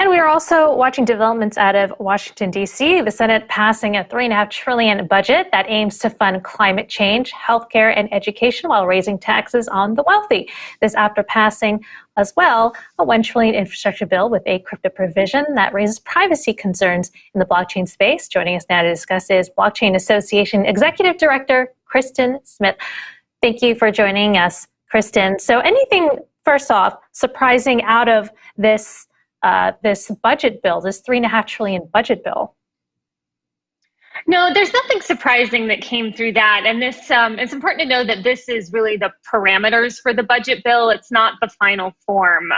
And we are also watching developments out of Washington, D.C., the Senate passing a $3.5 trillion budget that aims to fund climate change, healthcare, and education while raising taxes on the wealthy. This after passing as well a $1 trillion infrastructure bill with a crypto provision that raises privacy concerns in the blockchain space. Joining us now to discuss is Blockchain Association Executive Director Kristin Smith. Thank you for joining us, Kristin. So anything, first off, surprising out of this budget bill, this $3.5 trillion budget bill? No, there's nothing surprising that came through that. And this, it's important to know that this is really the parameters for the budget bill. It's not the final form.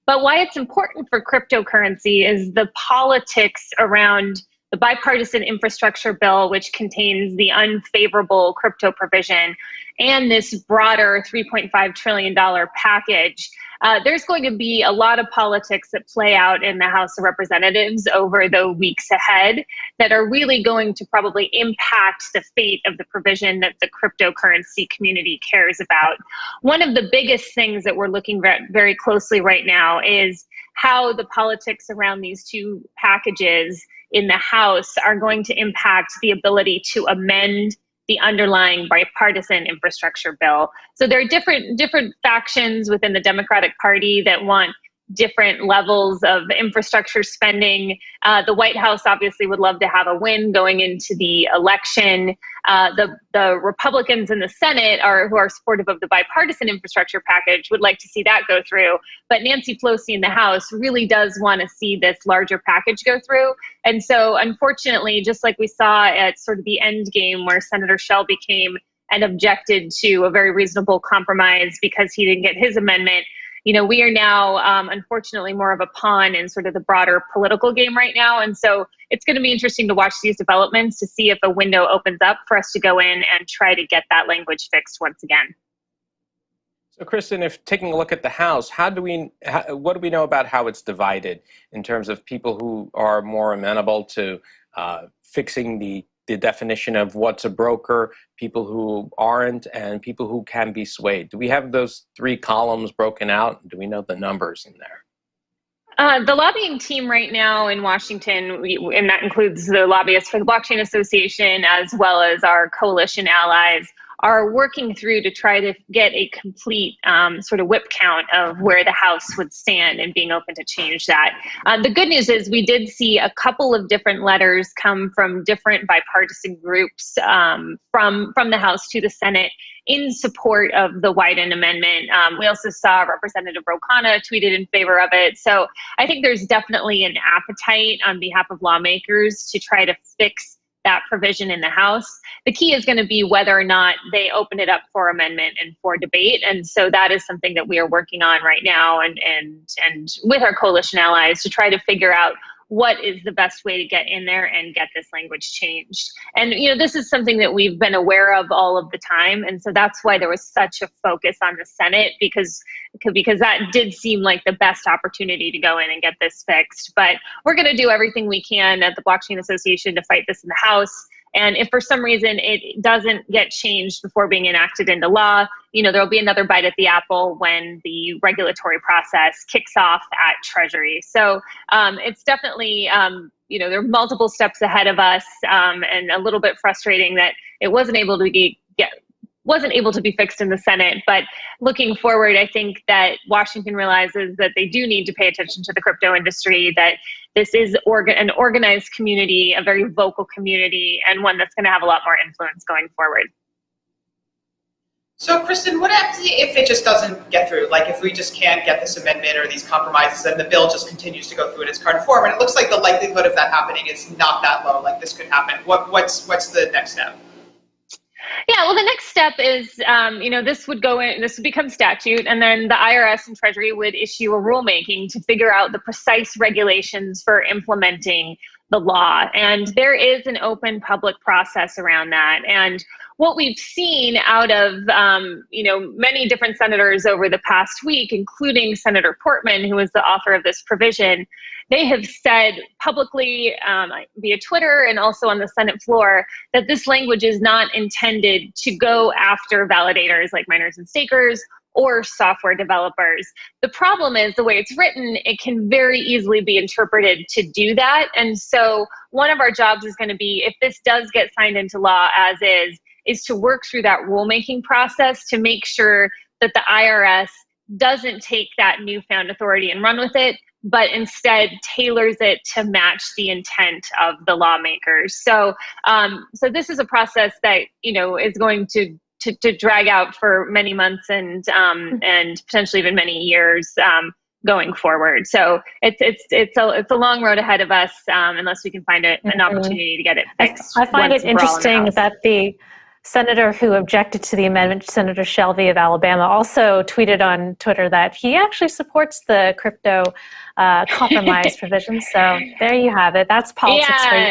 But why it's important for cryptocurrency is the politics around the bipartisan infrastructure bill, which contains the unfavorable crypto provision, and this broader $3.5 trillion package. There's going to be a lot of politics that play out in the House of Representatives over the weeks ahead that are really going to probably impact the fate of the provision that the cryptocurrency community cares about. One of the biggest things that we're looking at very closely right now is how the politics around these two packages in the House are going to impact the ability to amend the underlying bipartisan infrastructure bill. So there are different factions within the Democratic Party that want different levels of infrastructure spending. The White House obviously would love to have a win going into the election. The Republicans in the Senate who are supportive of the bipartisan infrastructure package would like to see that go through. But Nancy Pelosi in the House really does want to see this larger package go through. And so unfortunately, just like we saw at sort of the end game where Senator Shelby came and objected to a very reasonable compromise because he didn't get his amendment, you know, we are now, unfortunately, more of a pawn in sort of the broader political game right now. And so it's going to be interesting to watch these developments to see if a window opens up for us to go in and try to get that language fixed once again. So, Kristin, if taking a look at the House, what do we know about how it's divided in terms of people who are more amenable to fixing the definition of what's a broker, people who aren't, and people who can be swayed? Do we have those three columns broken out? Do we know the numbers in there? The lobbying team right now in Washington, and that includes the lobbyists for the Blockchain Association as well as our coalition allies, are working through to try to get a complete sort of whip count of where the House would stand and being open to change that. The good news is we did see a couple of different letters come from different bipartisan groups from the House to the Senate in support of the Wyden amendment. We also saw Representative Ro Khanna tweeted in favor of it. So I think there's definitely an appetite on behalf of lawmakers to try to fix that provision in the House. The key is going to be whether or not they open it up for amendment and for debate. And so that is something that we are working on right now and with our coalition allies to try to figure out what is the best way to get in there and get this language changed. And, you know, this is something that we've been aware of all of the time. And so that's why there was such a focus on the Senate, because that did seem like the best opportunity to go in and get this fixed. But we're going to do everything we can at the Blockchain Association to fight this in the House. And if for some reason it doesn't get changed before being enacted into law, you know, there'll be another bite at the apple when the regulatory process kicks off at Treasury. So it's definitely, you know, there are multiple steps ahead of us, and a little bit frustrating that it wasn't able to be fixed in the Senate. But looking forward, I think that Washington realizes that they do need to pay attention to the crypto industry, that this is an organized community, a very vocal community, and one that's going to have a lot more influence going forward. So, Kristin, what happens if it just doesn't get through? Like, if we just can't get this amendment or these compromises and the bill just continues to go through in its current form? And it looks like the likelihood of that happening is not that low. Like, this could happen. What's the next step? Yeah, well, the next step is, you know, this would become statute, and then the IRS and Treasury would issue a rulemaking to figure out the precise regulations for implementing the law. And there is an open public process around that. And what we've seen out of, you know, many different senators over the past week, including Senator Portman, who is the author of this provision, they have said publicly via Twitter and also on the Senate floor that this language is not intended to go after validators like miners and stakers or software developers. The problem is the way it's written, it can very easily be interpreted to do that. And so one of our jobs is going to be, if this does get signed into law as is to work through that rulemaking process to make sure that the IRS doesn't take that newfound authority and run with it, but instead tailors it to match the intent of the lawmakers. So, so this is a process that, you know, is going to drag out for many months and potentially even many years going forward. So it's a long road ahead of us unless we can find an opportunity to get it fixed. I find it interesting that the senator who objected to the amendment, Senator Shelby of Alabama, also tweeted on Twitter that he actually supports the crypto compromise provisions. So there you have it. That's politics for you.